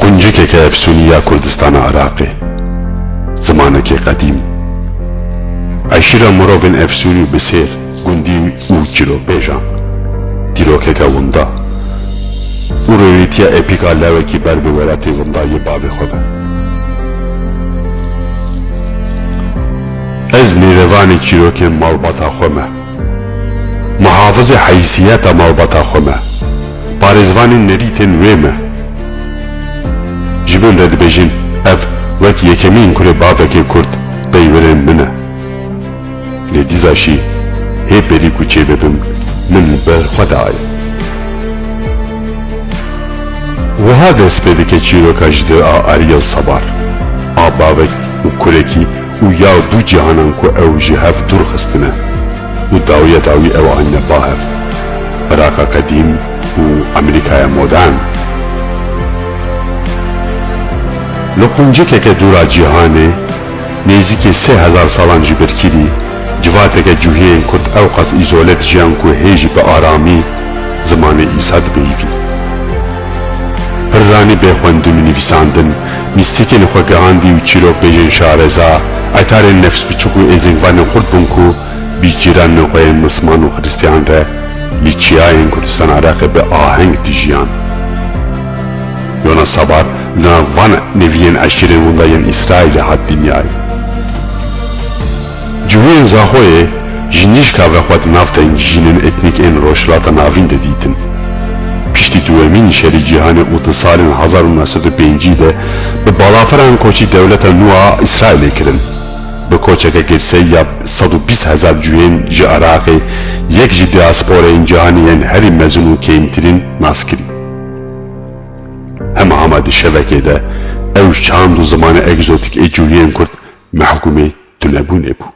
قنجێکێکە ئەفسونیە کوردستانە عراقی زمانێکی قەدیم عەشیرە مرۆڤên ئەفسونی و بسێر گوندی û çîrokbêjan dîrokeka winda û rêwîtiya epîka lewekî ber bi welatê windayê bavê xwe ve. Ez nêrevanê çîrokên malbata xwe me, muhafizê heysiyeta malbata xwe me, parêzvanên nerîtên wê me. Ji bin re dibêjin ev wek yekemîn kurê bavekê Kurd peyverên min e. Lê dîza jî hê berî ku çê bibim min ber xwe de aye. Wiha dest pê dike çîroka ji dê a Ariel Sabar, a bavek û kurekî û ya du cîhanan ku ew ji hev dûr xistine û dawiyeta wî ew anîne bahev, Iraka qedîm û Amerîkaya modern. Li quncikeke dûra cîhanê nêzîkî 3000 salan ji birkirî civateke cûhiyên Kurd ew qas îzole dijiyan ku hê jî bi aramî zimanê îsa dibêhivî. Hirranî bêxwendin û nivîsandin, mîstikên xwe gihandî û çîrokbêjên şareza, etarên nefs biçûk û êzingvanên Kurd bûn ku bîcîranên xwe yên misman û xrîstiyan re li çiyayên Kurdistan Iraqê bi aheng dijiyan. Yona Sabar li nav van neviyên eşkirên windayên İsraîlê hat dinyayê. Cûhiyên Zaxoyê ji nîşka ve xwe di nav tengîjînên etnîkên rojhilata navîn de dîtin. Piştî dûyemîn şerî cîhanê û di salên 1905 de bi balafiran koçî dewleta nû a İsraîlê kirin. Bi koçeke girsey ya 120,000 cûyên ji Iraqê yek ji diasporeyên cîhanê yên herî mezin û kêmtirîn nas kirî. Hema hema di şevekê de ew çand û zimanê egzotik ê cûhiyên Kurd mehkumê tunebûnê bû.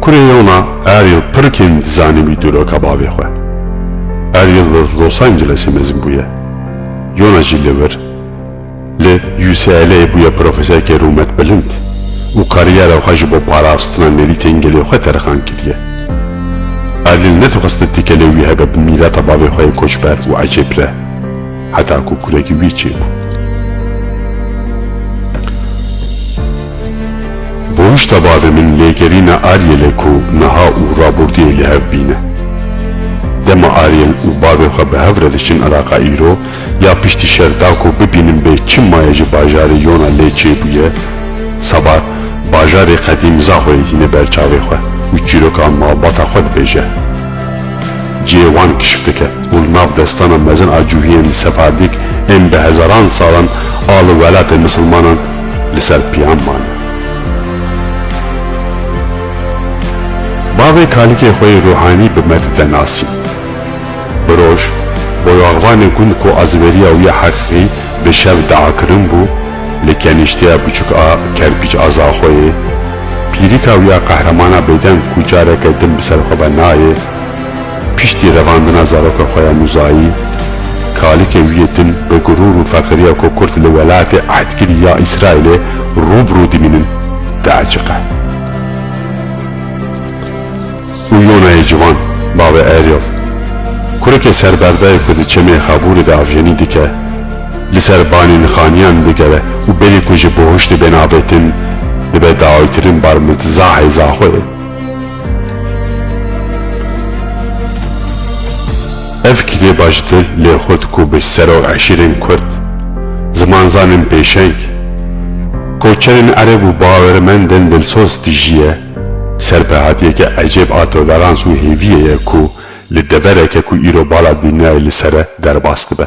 Kurê yona Ariel pirkên dizanî dîroka bavê xwe. Ariel li Los Angelesê mezin bûye. Yona jî li wir li UCLAyê bûye profesereke rûmet bilind û kariyera xwe ji bo parastina nerîtên gelê xwe terixan kiriye. Ariel nedixwest tîkelê wî hebe bi mîleta bavê xwe koçber û ecêb re, heta ku kurekî wî çêbû. Bohuşta bavê min lêgerîna Arielê ku niha û rabordiyê li hev bîne. Dema Ariel û bavê xwe bi hev re diçin Iraqa îro ya piştî şerda ku bibînin bê çi maye ji bajarê Yona lê çêbûye, Sabar bajarê qedîm Zaxoyê tîne ber çavê xwe û çîroka malbata xwe dibêje. Cihê wan kişif dike û li nav destana mezin a cûhiyên Sefardîk ên bi hezaran salan a li welatê misilmanan li ser piyan mane. Bavê kalikê xwe yê ruhanî bi me dide nasî. Bi roj, boyaxvanê gund ku azveriya wî heqîqî bi şev deakirin bû, li kenîşteya biçûk a kerpîç a Zaxoyê, pîrîka wî ya qehremana bêdeng ku careke din bi ser xwe ve nayê, piştî revandina zaroka xwe ya nûzayî, kalikê wî yê din bi gurûr û feqiriya ku Kurd li welatê ehdkirî ya İsraîlê rûbrû dimînin dieciqe. û Yonayê civan, bavê Ariel, kureke serberdayê ku di çemê xabûrê de avjenî dike, li ser banê nixaniyan digere û berî ku ji bohuştê benavêtin dibe daîtirin barmizahê Zaxoyê. Ev kitêba ji dil lê xwe ku bi ser û eşîrên Kurd, zimanzanên pêşeng, koçerên erev û bawermendên dilsoz dijiye, serpehatiyeke ecêb a tolerans û hêviyê ye ku li devereke ku îro bala dînayê li ser e derbas dibe.